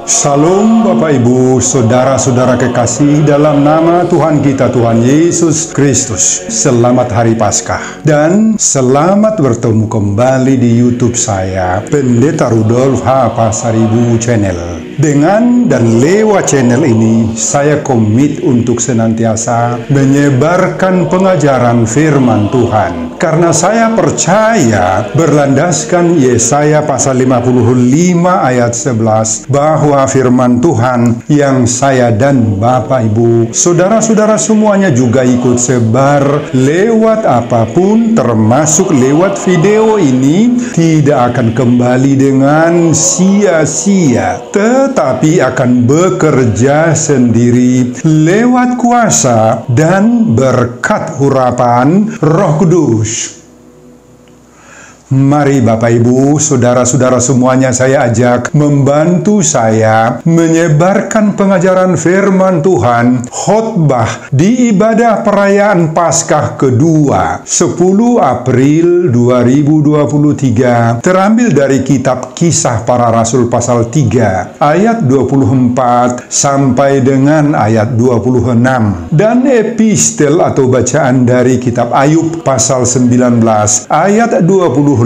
Salam Bapak Ibu, saudara-saudara kekasih dalam nama Tuhan kita Tuhan Yesus Kristus. Selamat Hari Paskah dan selamat bertemu kembali di YouTube saya, Pendeta Rudolf H. Pasaribu Channel. Dengan dan lewat channel ini, saya komit untuk senantiasa menyebarkan pengajaran firman Tuhan. Karena saya percaya berlandaskan Yesaya pasal 55 ayat 11 bahwa firman Tuhan yang saya dan Bapak Ibu, saudara-saudara semuanya juga ikut sebar lewat apapun, termasuk lewat video ini, tidak akan kembali dengan sia-sia, tetapi akan bekerja sendiri lewat kuasa dan berkat urapan Roh Kudus. Mari Bapak Ibu, saudara-saudara semuanya, saya ajak membantu saya menyebarkan pengajaran firman Tuhan khotbah di ibadah perayaan Paskah kedua 10 April 2023, terambil dari kitab Kisah Para Rasul pasal 3 ayat 24 sampai dengan ayat 26, dan epistel atau bacaan dari kitab Ayub pasal 19 ayat 25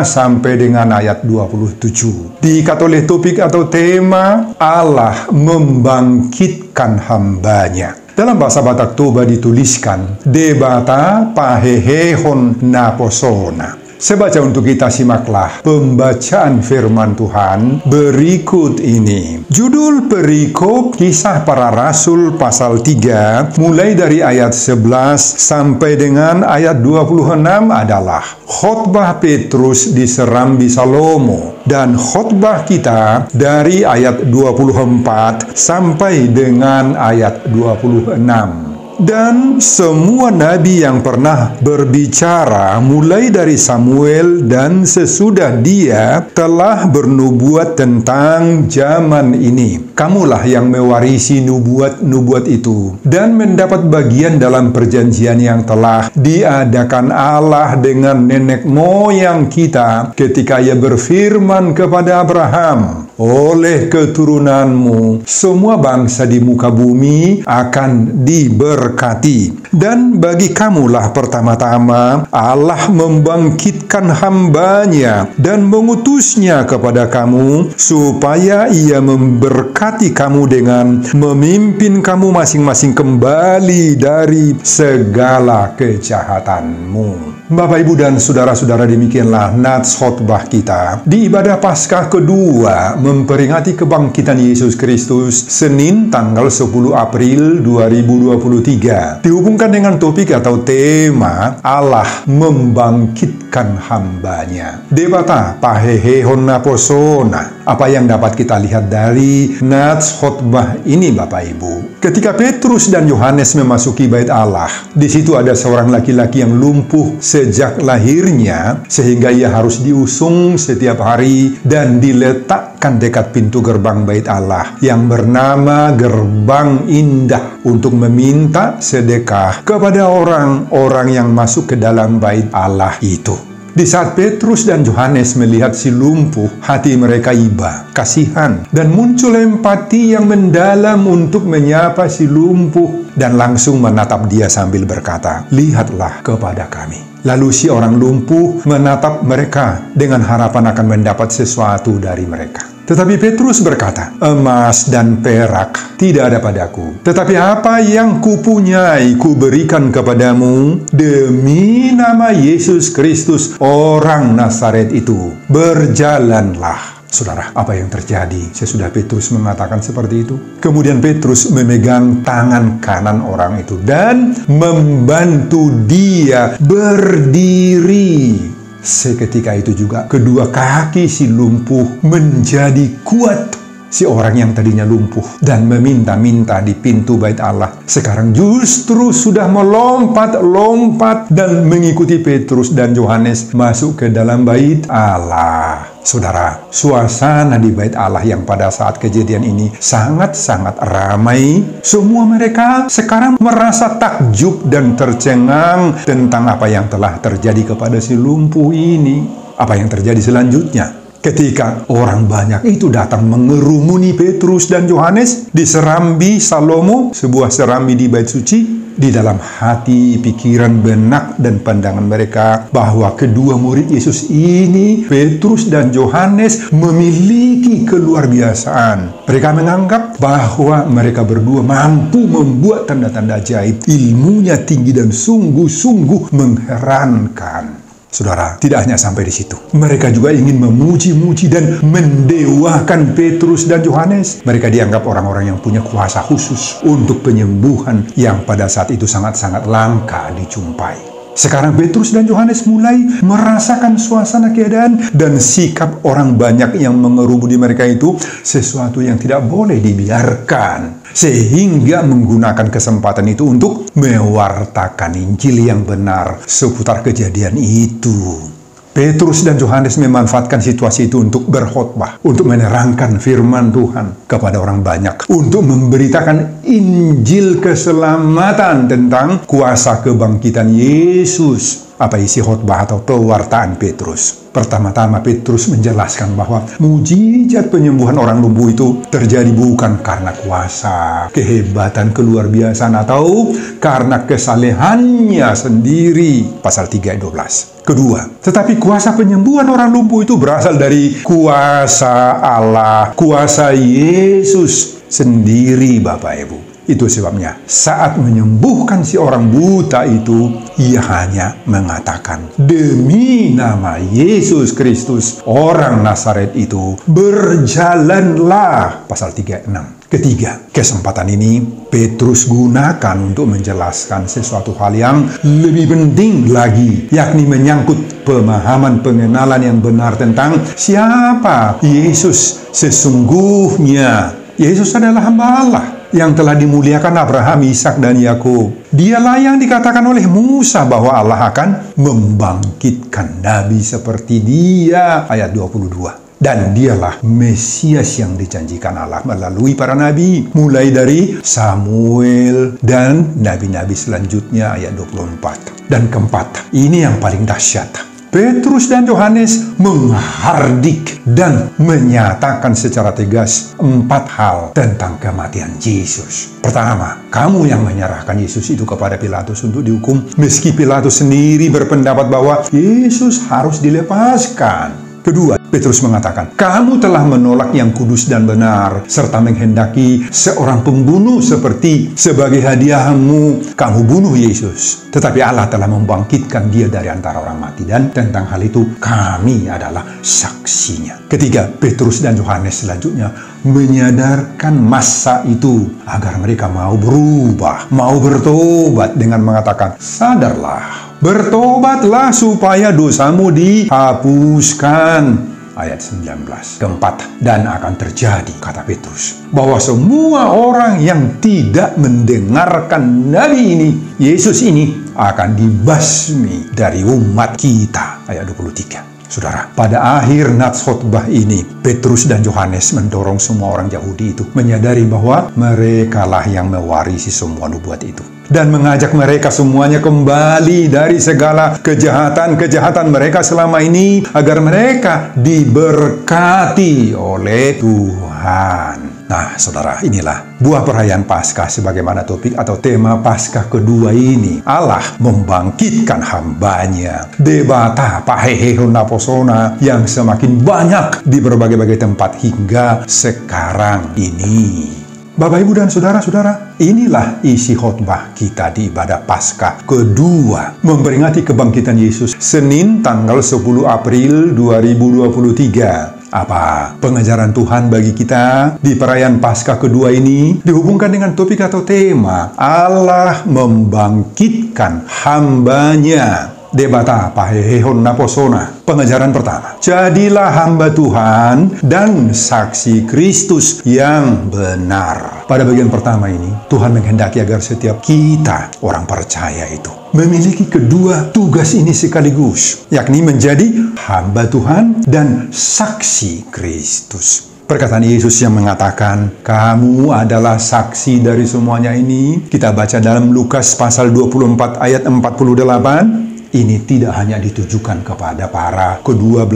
sampai dengan ayat 27. Diikat oleh topik atau tema Allah membangkitkan hambanya. Dalam bahasa Batak Toba dituliskan Debata pahehehon naposona. Saya baca untuk kita, simaklah pembacaan firman Tuhan berikut ini. Judul perikop Kisah Para Rasul pasal 3 mulai dari ayat 11 sampai dengan ayat 26 adalah khotbah Petrus di Serambi Salomo, dan khotbah kita dari ayat 24 sampai dengan ayat 26. Dan semua nabi yang pernah berbicara mulai dari Samuel dan sesudah dia telah bernubuat tentang zaman ini. Kamulah yang mewarisi nubuat-nubuat itu dan mendapat bagian dalam perjanjian yang telah diadakan Allah dengan nenek moyang kita ketika Ia berfirman kepada Abraham, oleh keturunanmu semua bangsa di muka bumi akan diberkati. Dan bagi kamulah pertama-tama Allah membangkitkan hambanya dan mengutusnya kepada kamu supaya Ia memberkati kamu dengan memimpin kamu masing-masing kembali dari segala kejahatanmu. Bapak Ibu dan saudara-saudara, demikianlah nats khotbah kita di ibadah Paskah kedua memperingati kebangkitan Yesus Kristus, Senin tanggal 10 April 2023. Dihubungkan dengan topik atau tema Allah membangkitkan hambanya. Debata pahehehon naposona. Apa yang dapat kita lihat dari nats khotbah ini, Bapak Ibu? Ketika Petrus dan Yohanes memasuki bait Allah, di situ ada seorang laki-laki yang lumpuh sejak lahirnya, sehingga ia harus diusung setiap hari dan diletakkan dekat pintu gerbang bait Allah yang bernama Gerbang Indah untuk meminta sedekah kepada orang-orang yang masuk ke dalam bait Allah itu. Di saat Petrus dan Yohanes melihat si lumpuh, hati mereka iba, kasihan, dan muncul empati yang mendalam untuk menyapa si lumpuh dan langsung menatap dia sambil berkata, "Lihatlah kepada kami." Lalu si orang lumpuh menatap mereka dengan harapan akan mendapat sesuatu dari mereka. Tetapi Petrus berkata, "Emas dan perak tidak ada padaku, tetapi apa yang kupunyai kuberikan kepadamu. Demi nama Yesus Kristus orang Nazaret itu, berjalanlah." Saudara, apa yang terjadi sesudah Petrus mengatakan seperti itu? Kemudian Petrus memegang tangan kanan orang itu dan membantu dia berdiri. Seketika itu juga kedua kaki si lumpuh menjadi kuat. Si orang yang tadinya lumpuh dan meminta-minta di pintu bait Allah, sekarang justru sudah melompat-lompat dan mengikuti Petrus dan Yohanes masuk ke dalam bait Allah. Saudara, suasana di bait Allah yang pada saat kejadian ini sangat-sangat ramai. Semua mereka sekarang merasa takjub dan tercengang tentang apa yang telah terjadi kepada si lumpuh ini. Apa yang terjadi selanjutnya? Ketika orang banyak itu datang mengerumuni Petrus dan Yohanes di serambi Salomo, sebuah serambi di Bait Suci, di dalam hati, pikiran, benak, dan pandangan mereka bahwa kedua murid Yesus ini, Petrus dan Yohanes, memiliki keluarbiasaan. Mereka menganggap bahwa mereka berdua mampu membuat tanda-tanda ajaib. Ilmunya tinggi dan sungguh-sungguh mengherankan. Saudara, tidak hanya sampai di situ. Mereka juga ingin memuji-muji dan mendewakan Petrus dan Yohanes. Mereka dianggap orang-orang yang punya kuasa khusus untuk penyembuhan yang pada saat itu sangat-sangat langka dijumpai. Sekarang Petrus dan Yohanes mulai merasakan suasana keadaan dan sikap orang banyak yang mengerumuni mereka itu sesuatu yang tidak boleh dibiarkan. Sehingga menggunakan kesempatan itu untuk mewartakan Injil yang benar seputar kejadian itu. Petrus dan Yohanes memanfaatkan situasi itu untuk berkhotbah, untuk menerangkan firman Tuhan kepada orang banyak, untuk memberitakan Injil keselamatan tentang kuasa kebangkitan Yesus. Apa isi khotbah atau pewartaan Petrus? Pertama-tama Petrus menjelaskan bahwa mujizat penyembuhan orang lumpuh itu terjadi bukan karena kuasa, kehebatan, keluarbiasaan atau karena kesalehannya sendiri. Pasal 3 ayat 12. Kedua, tetapi kuasa penyembuhan orang lumpuh itu berasal dari kuasa Allah, kuasa Yesus sendiri, Bapak Ibu. Itu sebabnya saat menyembuhkan si orang buta itu, ia hanya mengatakan, demi nama Yesus Kristus, orang Nazaret itu, berjalanlah. Pasal 3 ayat 6. Ketiga, kesempatan ini Petrus gunakan untuk menjelaskan sesuatu hal yang lebih penting lagi, yakni menyangkut pemahaman pengenalan yang benar tentang siapa Yesus sesungguhnya. Yesus adalah hamba Allah yang telah dimuliakan Abraham, Ishak, dan Yakub. Dialah yang dikatakan oleh Musa bahwa Allah akan membangkitkan nabi seperti dia, ayat 22. Dan dialah Mesias yang dijanjikan Allah melalui para nabi, mulai dari Samuel dan nabi-nabi selanjutnya, ayat 24. Dan keempat, ini yang paling dahsyat. Petrus dan Yohanes menghardik dan menyatakan secara tegas 4 hal tentang kematian Yesus. Pertama, kamu yang menyerahkan Yesus itu kepada Pilatus untuk dihukum, meski Pilatus sendiri berpendapat bahwa Yesus harus dilepaskan. Kedua, Petrus mengatakan, kamu telah menolak yang kudus dan benar, serta menghendaki seorang pembunuh sebagai hadiahmu. Kamu bunuh Yesus, tetapi Allah telah membangkitkan dia dari antara orang mati, dan tentang hal itu kami adalah saksinya. Ketiga, Petrus dan Yohanes selanjutnya menyadarkan massa itu agar mereka mau berubah, mau bertobat dengan mengatakan, sadarlah, bertobatlah supaya dosamu dihapuskan. Ayat 19. Keempat, dan akan terjadi, kata Petrus, bahwa semua orang yang tidak mendengarkan nabi ini, Yesus ini, akan dibasmi dari umat kita. Ayat 23. Saudara, pada akhir nats khotbah ini, Petrus dan Yohanes mendorong semua orang Yahudi itu menyadari bahwa merekalah yang mewarisi semua nubuat itu, dan mengajak mereka semuanya kembali dari segala kejahatan-kejahatan mereka selama ini, agar mereka diberkati oleh Tuhan. Nah, saudara, inilah buah perayaan Paskah sebagaimana topik atau tema Paskah kedua ini. Allah membangkitkan hambanya. Debata pahehe naposona yang semakin banyak di berbagai-bagai tempat hingga sekarang ini. Bapak, Ibu, dan saudara-saudara, inilah isi khotbah kita di ibadah Paskah kedua, memperingati kebangkitan Yesus, Senin tanggal 10 April 2023. Apa pengajaran Tuhan bagi kita di perayaan Paskah kedua ini dihubungkan dengan topik atau tema Allah membangkitkan hambanya. Debata pahehon naposona. Pengajaran pertama, jadilah hamba Tuhan dan saksi Kristus yang benar. Pada bagian pertama ini, Tuhan menghendaki agar setiap kita, orang percaya itu, memiliki kedua tugas ini sekaligus, yakni menjadi hamba Tuhan dan saksi Kristus. Perkataan Yesus yang mengatakan, kamu adalah saksi dari semuanya ini, kita baca dalam Lukas pasal 24 ayat 48. Ini tidak hanya ditujukan kepada para ke-12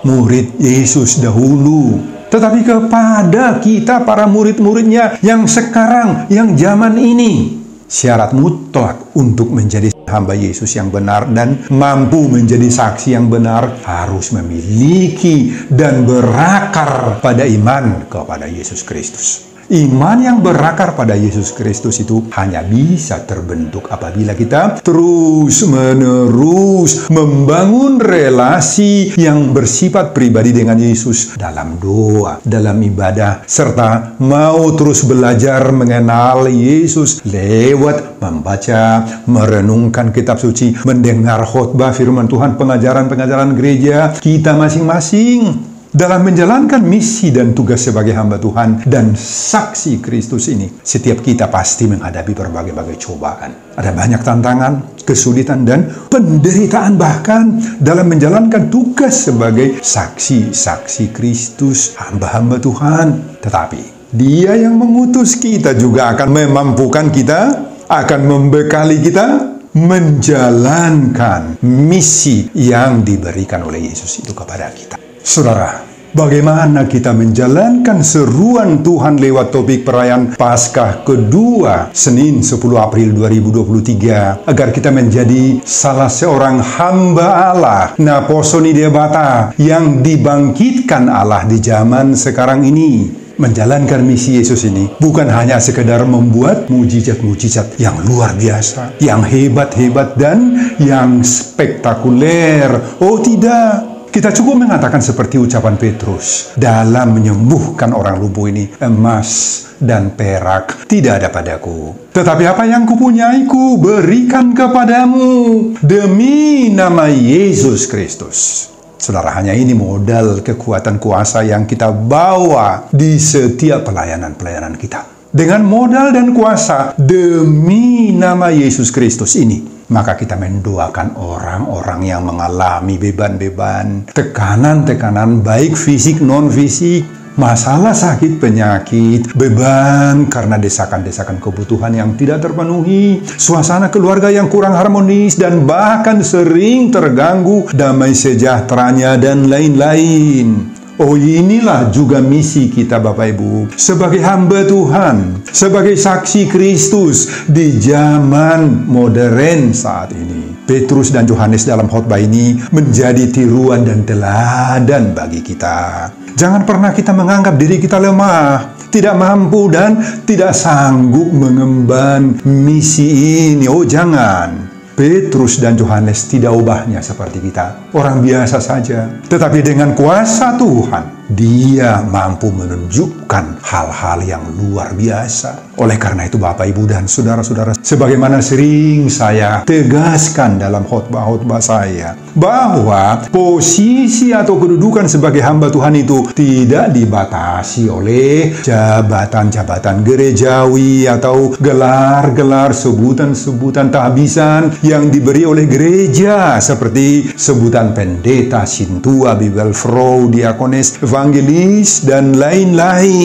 murid Yesus dahulu, tetapi kepada kita para murid-muridnya yang sekarang, yang zaman ini. Syarat mutlak untuk menjadi hamba Yesus yang benar dan mampu menjadi saksi yang benar harus memiliki dan berakar pada iman kepada Yesus Kristus. Iman yang berakar pada Yesus Kristus itu hanya bisa terbentuk apabila kita terus-menerus membangun relasi yang bersifat pribadi dengan Yesus dalam doa, dalam ibadah, serta mau terus belajar mengenal Yesus lewat membaca, merenungkan kitab suci, mendengar khotbah firman Tuhan, pengajaran-pengajaran gereja kita masing-masing. Dalam menjalankan misi dan tugas sebagai hamba Tuhan dan saksi Kristus ini, setiap kita pasti menghadapi berbagai-bagai cobaan. Ada banyak tantangan, kesulitan, dan penderitaan bahkan dalam menjalankan tugas sebagai saksi-saksi Kristus, hamba-hamba Tuhan. Tetapi Dia yang mengutus kita juga akan memampukan kita, akan membekali kita, menjalankan misi yang diberikan oleh Yesus itu kepada kita. Saudara, bagaimana kita menjalankan seruan Tuhan lewat topik perayaan Paskah kedua Senin 10 April 2023 agar kita menjadi salah seorang hamba Allah, Naposoni Debata, yang dibangkitkan Allah di zaman sekarang ini? Menjalankan misi Yesus ini bukan hanya sekedar membuat mujizat-mujizat yang luar biasa, yang hebat-hebat dan yang spektakuler. Oh tidak. Kita cukup mengatakan seperti ucapan Petrus dalam menyembuhkan orang lumpuh ini, emas dan perak tidak ada padaku, tetapi apa yang kupunyai ku berikan kepadamu demi nama Yesus Kristus. Saudara, hanya ini modal kekuatan kuasa yang kita bawa di setiap pelayanan-pelayanan kita. Dengan modal dan kuasa demi nama Yesus Kristus ini, maka kita mendoakan orang-orang yang mengalami beban-beban, tekanan-tekanan baik fisik non-fisik, masalah sakit penyakit, beban karena desakan-desakan kebutuhan yang tidak terpenuhi, suasana keluarga yang kurang harmonis, dan bahkan sering terganggu damai sejahteranya dan lain-lain. Oh, inilah juga misi kita Bapak Ibu, sebagai hamba Tuhan, sebagai saksi Kristus di zaman modern saat ini. Petrus dan Yohanes dalam khotbah ini menjadi tiruan dan teladan bagi kita. Jangan pernah kita menganggap diri kita lemah, tidak mampu dan tidak sanggup mengemban misi ini. Oh jangan. Petrus dan Yohanes tidak ubahnya seperti kita, orang biasa saja. Tetapi dengan kuasa Tuhan, Dia mampu menunjukkan hal-hal yang luar biasa. Oleh karena itu Bapak, Ibu, dan saudara-saudara, sebagaimana sering saya tegaskan dalam khotbah-khotbah saya, bahwa posisi atau kedudukan sebagai hamba Tuhan itu tidak dibatasi oleh jabatan-jabatan gerejawi atau gelar-gelar, sebutan-sebutan tahbisan yang diberi oleh gereja, seperti sebutan pendeta, sintua, bibel frau, diakones, evangelis, dan lain-lain.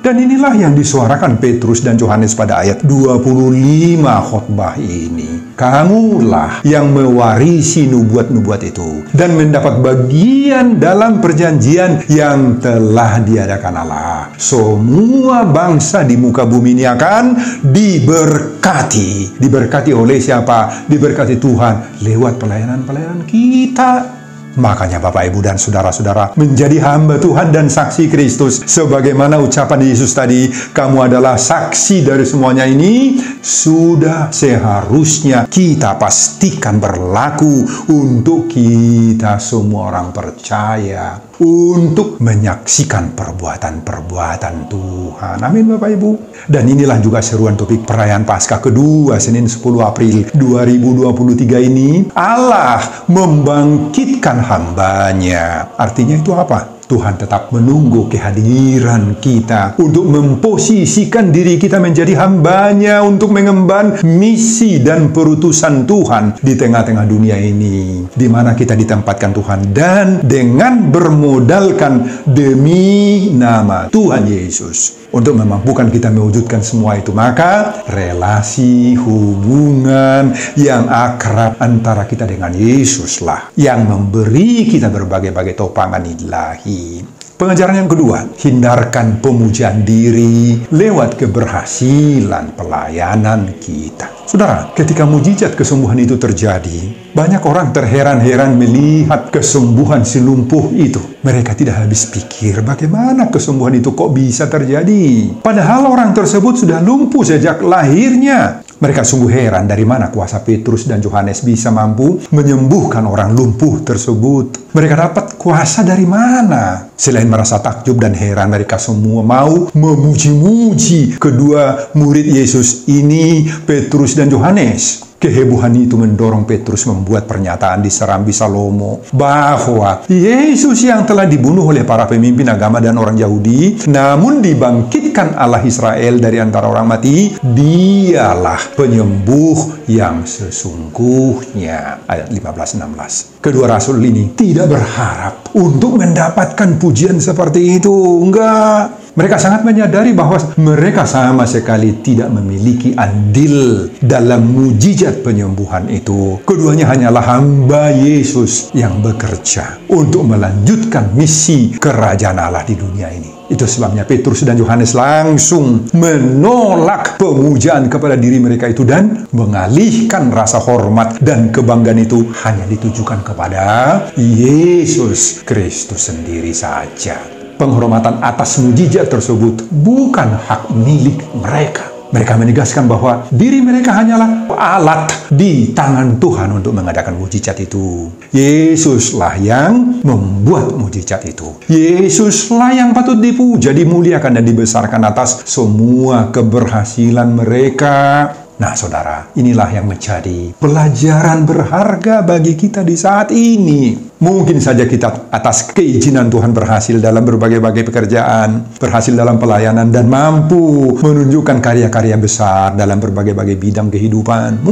Dan inilah yang disuarakan Petrus dan Yohanes pada ayat 25 khotbah ini. Kamulah yang mewarisi nubuat-nubuat itu dan mendapat bagian dalam perjanjian yang telah diadakan Allah. Semua bangsa di muka bumi ini akan diberkati. Diberkati oleh siapa? Diberkati Tuhan lewat pelayanan-pelayanan kita. Makanya Bapak, Ibu, dan saudara-saudara, menjadi hamba Tuhan dan saksi Kristus, sebagaimana ucapan Yesus tadi, kamu adalah saksi dari semuanya ini, sudah seharusnya kita pastikan berlaku untuk kita semua orang percaya, untuk menyaksikan perbuatan-perbuatan Tuhan. Amin Bapak Ibu. Dan inilah juga seruan topik perayaan Paskah kedua Senin 10 April 2023 ini. Allah membangkitkan hambanya. Artinya itu apa? Tuhan tetap menunggu kehadiran kita untuk memposisikan diri kita menjadi hambanya untuk mengemban misi dan perutusan Tuhan di tengah-tengah dunia ini, di mana kita ditempatkan Tuhan. Dan dengan bermodalkan demi demi nama Tuhan Yesus. Untuk memampukan kita mewujudkan semua itu, maka relasi hubungan yang akrab antara kita dengan Yesuslah yang memberi kita berbagai-bagai topangan ilahi. Pengajaran yang kedua, hindarkan pemujaan diri lewat keberhasilan pelayanan kita. Saudara, ketika mujizat kesembuhan itu terjadi, banyak orang terheran-heran melihat kesembuhan si lumpuh itu. Mereka tidak habis pikir bagaimana kesembuhan itu kok bisa terjadi. Padahal orang tersebut sudah lumpuh sejak lahirnya. Mereka sungguh heran dari mana kuasa Petrus dan Yohanes bisa mampu menyembuhkan orang lumpuh tersebut. Mereka dapat kuasa dari mana? Selain merasa takjub dan heran, mereka semua mau memuji-muji kedua murid Yesus ini, Petrus dan Yohanes. Kehebohan itu mendorong Petrus membuat pernyataan di Serambi Salomo bahwa Yesus yang telah dibunuh oleh para pemimpin agama dan orang Yahudi, namun dibangkitkan Allah Israel dari antara orang mati, dialah penyembuh yang sesungguhnya. Ayat 15-16. Kedua rasul ini tidak berharap untuk mendapatkan pujian seperti itu. Enggak. Mereka sangat menyadari bahwa mereka sama sekali tidak memiliki andil dalam mujizat penyembuhan itu. Keduanya hanyalah hamba Yesus yang bekerja untuk melanjutkan misi kerajaan Allah di dunia ini. Itu sebabnya Petrus dan Yohanes langsung menolak pemujaan kepada diri mereka itu dan mengalihkan rasa hormat dan kebanggaan itu hanya ditujukan kepada Yesus Kristus sendiri saja. Penghormatan atas mujizat tersebut bukan hak milik mereka. Mereka menegaskan bahwa diri mereka hanyalah alat di tangan Tuhan untuk mengadakan mujizat itu. Yesuslah yang membuat mujizat itu. Yesuslah yang patut dipuja, dimuliakan, dan dibesarkan atas semua keberhasilan mereka. Nah, saudara, inilah yang menjadi pelajaran berharga bagi kita di saat ini. Mungkin saja kita atas keizinan Tuhan berhasil dalam berbagai-bagai pekerjaan, berhasil dalam pelayanan, dan mampu menunjukkan karya-karya besar dalam berbagai-bagai bidang kehidupan.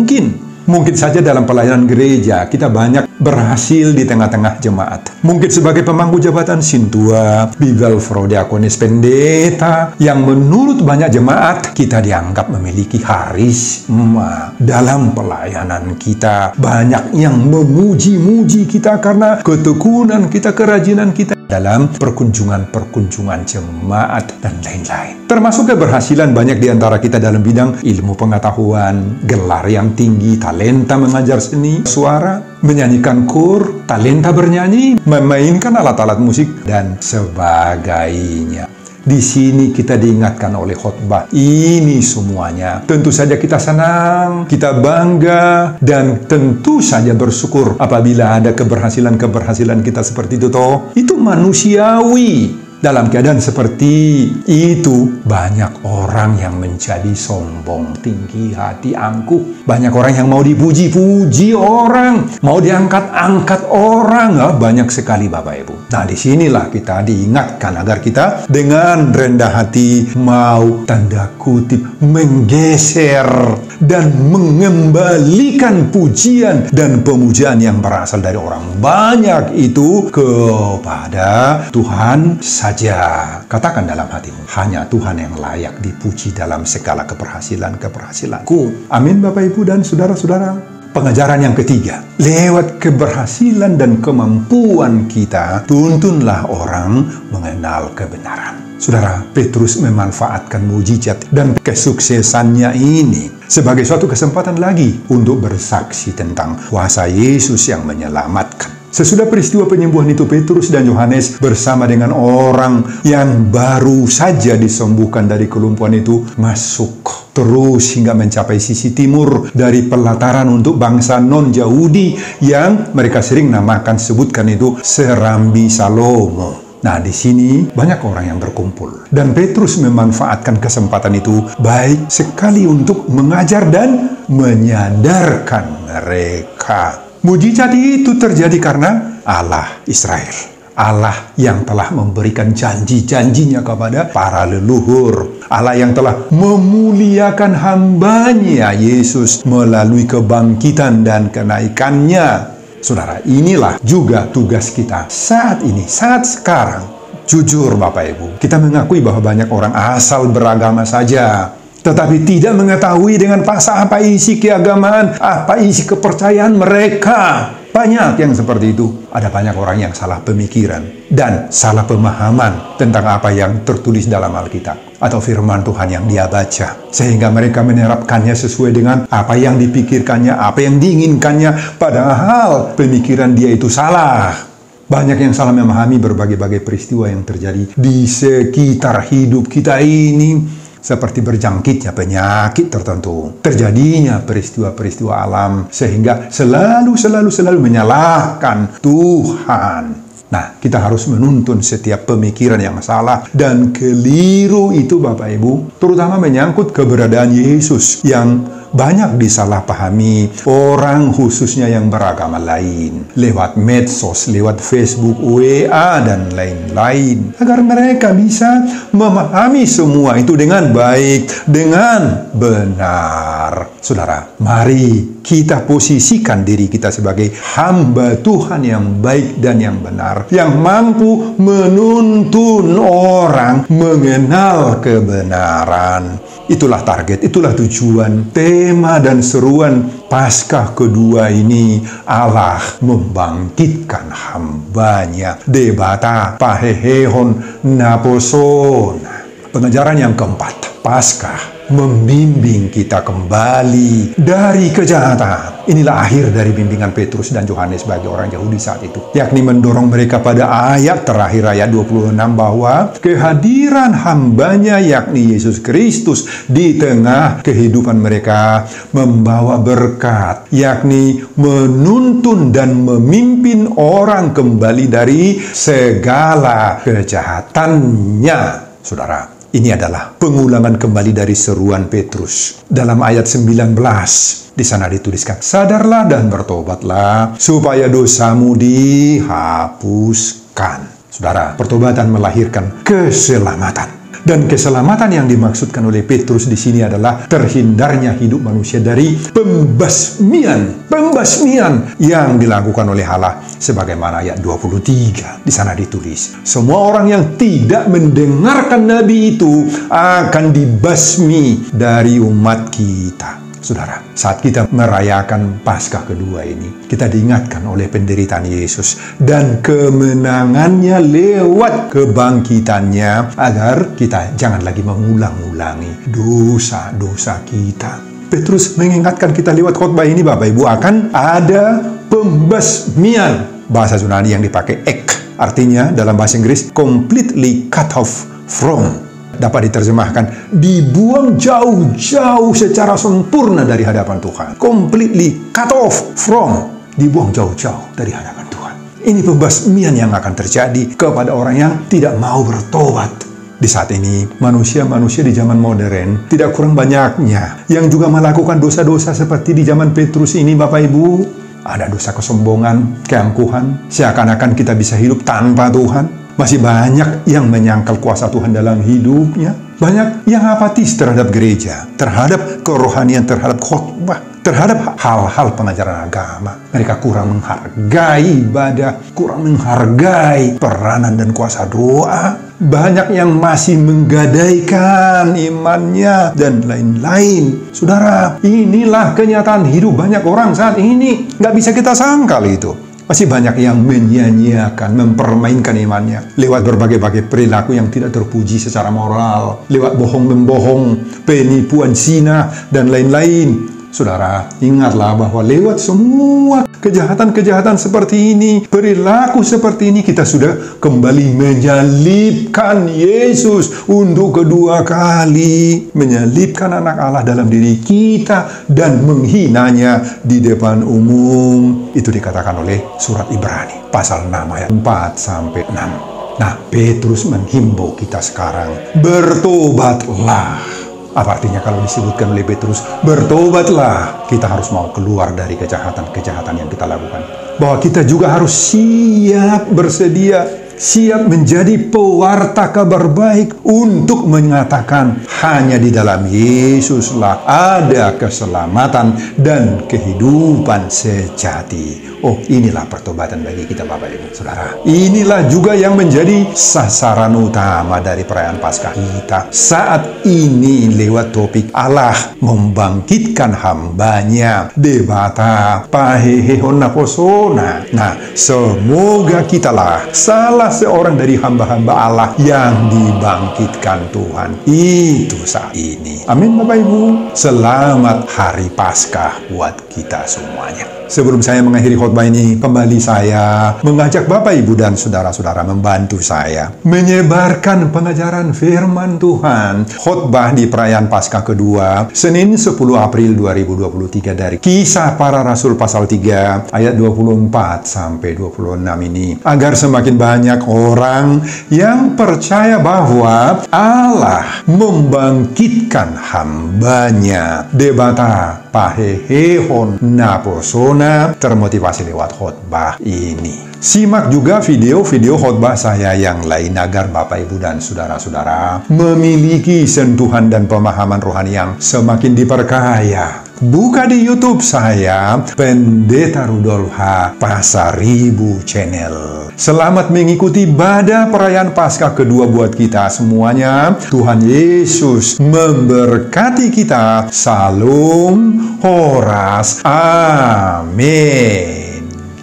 Mungkin saja dalam pelayanan gereja kita banyak berhasil di tengah-tengah jemaat. Mungkin sebagai pemangku jabatan sintua, bibel, diakonis, pendeta, yang menurut banyak jemaat kita dianggap memiliki harisma dalam pelayanan kita. Banyak yang memuji-muji kita karena ketekunan kita, kerajinan kita dalam perkunjungan-perkunjungan jemaat dan lain-lain. Termasuk keberhasilan banyak di antara kita dalam bidang ilmu pengetahuan, gelar yang tinggi, talenta mengajar seni, suara, menyanyikan kur, talenta bernyanyi, memainkan alat-alat musik, dan sebagainya. Di sini kita diingatkan oleh khotbah ini semuanya. Tentu saja kita senang, kita bangga, dan tentu saja bersyukur apabila ada keberhasilan-keberhasilan kita seperti itu toh. Itu manusiawi. Dalam keadaan seperti itu, banyak orang yang menjadi sombong, tinggi hati, angkuh. Banyak orang yang mau dipuji-puji orang, mau diangkat-angkat orang. Banyak sekali, Bapak Ibu. Nah, disinilah kita diingatkan agar kita dengan rendah hati mau tanda kutip menggeser dan mengembalikan pujian dan pemujaan yang berasal dari orang banyak itu kepada Tuhan saja. Katakan dalam hatimu, hanya Tuhan yang layak dipuji dalam segala keberhasilan-keberhasilanku. Amin, Bapak Ibu dan saudara-saudara. Pengajaran yang ketiga, lewat keberhasilan dan kemampuan kita, tuntunlah orang mengenal kebenaran. Saudara, Petrus memanfaatkan mujizat dan kesuksesannya ini sebagai suatu kesempatan lagi untuk bersaksi tentang kuasa Yesus yang menyelamatkan. Sesudah peristiwa penyembuhan itu, Petrus dan Yohanes bersama dengan orang yang baru saja disembuhkan dari kelumpuhan itu masuk terus hingga mencapai sisi timur dari pelataran untuk bangsa non-Yahudi yang mereka sering sebutkan itu Serambi Salomo. Nah, di sini banyak orang yang berkumpul. Dan Petrus memanfaatkan kesempatan itu baik sekali untuk mengajar dan menyadarkan mereka. Mujizat itu terjadi karena Allah Israel. Allah yang telah memberikan janji-janjinya kepada para leluhur. Allah yang telah memuliakan hambanya Yesus melalui kebangkitan dan kenaikannya. Saudara, inilah juga tugas kita saat ini, saat sekarang. Jujur Bapak Ibu, kita mengakui bahwa banyak orang asal beragama saja, tetapi tidak mengetahui dengan pasti apa isi keagamaan, apa isi kepercayaan mereka. Banyak yang seperti itu. Ada banyak orang yang salah pemikiran dan salah pemahaman tentang apa yang tertulis dalam Alkitab atau firman Tuhan yang dia baca, sehingga mereka menerapkannya sesuai dengan apa yang dipikirkannya, apa yang diinginkannya, padahal pemikiran dia itu salah. Banyak yang salah memahami berbagai-bagai peristiwa yang terjadi di sekitar hidup kita ini, seperti berjangkitnya penyakit tertentu, terjadinya peristiwa-peristiwa alam, sehingga selalu menyalahkan Tuhan. Nah, kita harus menuntun setiap pemikiran yang salah dan keliru itu Bapak Ibu, terutama menyangkut keberadaan Yesus yang banyak disalahpahami orang khususnya yang beragama lain lewat medsos, lewat Facebook, WA, dan lain-lain, agar mereka bisa memahami semua itu dengan baik, dengan benar. Saudara, mari kita posisikan diri kita sebagai hamba Tuhan yang baik dan yang benar, yang mampu menuntun orang mengenal kebenaran. Itulah target, itulah tujuan, tema dan seruan Paskah kedua ini. Allah membangkitkan hambanya. Debata pahehehon naposon. Pengajaran yang keempat, Paskah membimbing kita kembali dari kejahatan. Inilah akhir dari bimbingan Petrus dan Yohanes bagi orang Yahudi saat itu, yakni mendorong mereka pada ayat terakhir, ayat 26, bahwa kehadiran hambanya yakni Yesus Kristus di tengah kehidupan mereka membawa berkat, yakni menuntun dan memimpin orang kembali dari segala kejahatannya. Saudara, ini adalah pengulangan kembali dari seruan Petrus. Dalam ayat 19, di sana dituliskan, sadarlah dan bertobatlah, supaya dosamu dihapuskan. Saudara, pertobatan melahirkan keselamatan. Dan keselamatan yang dimaksudkan oleh Petrus di sini adalah terhindarnya hidup manusia dari pembasmian yang dilakukan oleh Allah, sebagaimana ayat 23 di sana ditulis. Semua orang yang tidak mendengarkan nabi itu akan dibasmi dari umat kita. Saudara, saat kita merayakan Paskah kedua ini, kita diingatkan oleh penderitaan Yesus dan kemenangannya lewat kebangkitannya, agar kita jangan lagi mengulang-ulangi dosa-dosa kita. Petrus mengingatkan kita lewat khotbah ini, Bapak Ibu, akan ada pembasmian. Bahasa Yunani yang dipakai ek, artinya dalam bahasa Inggris completely cut off from. Dapat diterjemahkan dibuang jauh-jauh secara sempurna dari hadapan Tuhan. Completely cut off from, dibuang jauh-jauh dari hadapan Tuhan. Ini pembasmian yang akan terjadi kepada orang yang tidak mau bertobat. Di saat ini, manusia-manusia di zaman modern tidak kurang banyaknya yang juga melakukan dosa-dosa seperti di zaman Petrus ini, Bapak Ibu. Ada dosa kesombongan, keangkuhan, seakan-akan kita bisa hidup tanpa Tuhan. Masih banyak yang menyangkal kuasa Tuhan dalam hidupnya. Banyak yang apatis terhadap gereja, terhadap kerohanian, terhadap khotbah, terhadap hal-hal pengajaran agama. Mereka kurang menghargai ibadah, kurang menghargai peranan dan kuasa doa. Banyak yang masih menggadaikan imannya dan lain-lain. Saudara, inilah kenyataan hidup banyak orang saat ini. Nggak bisa kita sangkal itu. Masih banyak yang menyia-nyiakan, mempermainkan imannya lewat berbagai-bagai perilaku yang tidak terpuji secara moral, lewat bohong-membohong, penipuan zina, dan lain-lain. Saudara, ingatlah bahwa lewat semua kejahatan-kejahatan seperti ini, perilaku seperti ini, kita sudah kembali menyalibkan Yesus untuk kedua kali. Menyalibkan anak Allah dalam diri kita dan menghinanya di depan umum. Itu dikatakan oleh surat Ibrani, pasal 6 ayat 4-6. Nah, Petrus menghimbau kita sekarang, bertobatlah. Apa artinya kalau disebutkan oleh Petrus, bertobatlah? Kita harus mau keluar dari kejahatan-kejahatan yang kita lakukan. Bahwa kita juga harus siap bersedia siap menjadi pewarta kabar baik untuk menyatakan hanya di dalam Yesuslah ada keselamatan dan kehidupan sejati. Oh, inilah pertobatan bagi kita Bapak Ibu Saudara. Inilah juga yang menjadi sasaran utama dari perayaan Paskah kita. Saat ini lewat topik Allah membangkitkan hambanya, debata pahehehon naposona. Nah, semoga kitalah salah seorang dari hamba-hamba Allah yang dibangkitkan Tuhan itu saat ini. Amin Bapak Ibu. Selamat Hari Paskah buat kita semuanya. Sebelum saya mengakhiri khotbah ini, kembali saya mengajak Bapak, Ibu, dan saudara-saudara membantu saya menyebarkan pengajaran firman Tuhan. Khotbah di perayaan Paskah kedua, Senin 10 April 2023 dari Kisah Para Rasul pasal 3 ayat 24 sampai 26 ini. Agar semakin banyak orang yang percaya bahwa Allah membangkitkan hambanya. Debata pahehehon naposona termotivasi lewat khotbah ini. Simak juga video-video khotbah saya yang lain agar Bapak, Ibu, dan saudara-saudara memiliki sentuhan dan pemahaman rohani yang semakin diperkaya. Buka di YouTube saya, Pendeta Rudolf H. Pasaribu Channel. Selamat mengikuti ibadah perayaan Paskah kedua buat kita semuanya. Tuhan Yesus memberkati kita. Salam Horas. Amin.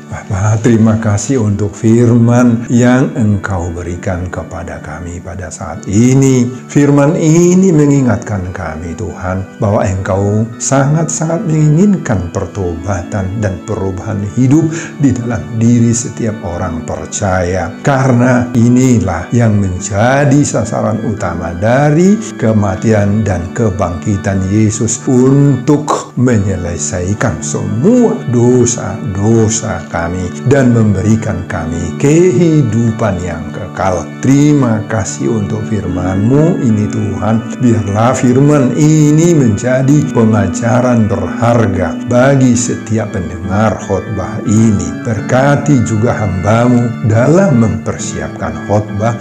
Bapa, terima kasih untuk firman yang Engkau berikan kepada kami pada saat ini. Firman ini mengingatkan kami, Tuhan, bahwa Engkau sangat-sangat menginginkan pertobatan dan perubahan hidup di dalam diri setiap orang percaya. Karena inilah yang menjadi sasaran utama dari kematian dan kebangkitan Yesus untuk menyelesaikan semua dosa-dosa kami dan memberikan kami kehidupan yang kekal. Terima kasih untuk firman-Mu ini, Tuhan. Biarlah firman ini menjadi pengajaran berharga bagi setiap pendengar khotbah ini. Berkati juga hamba-Mu dalam mempersiapkan khotbah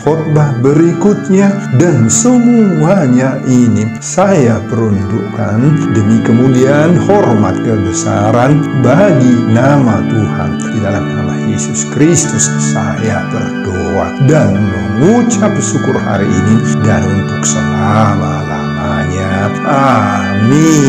berikutnya, dan semuanya ini saya peruntukkan demi kemuliaan, hormat, kebesaran bagi nama Tuhan. Di dalam nama Yesus Kristus saya berdoa dan mengucap syukur hari ini dan untuk selama-lamanya. Amin.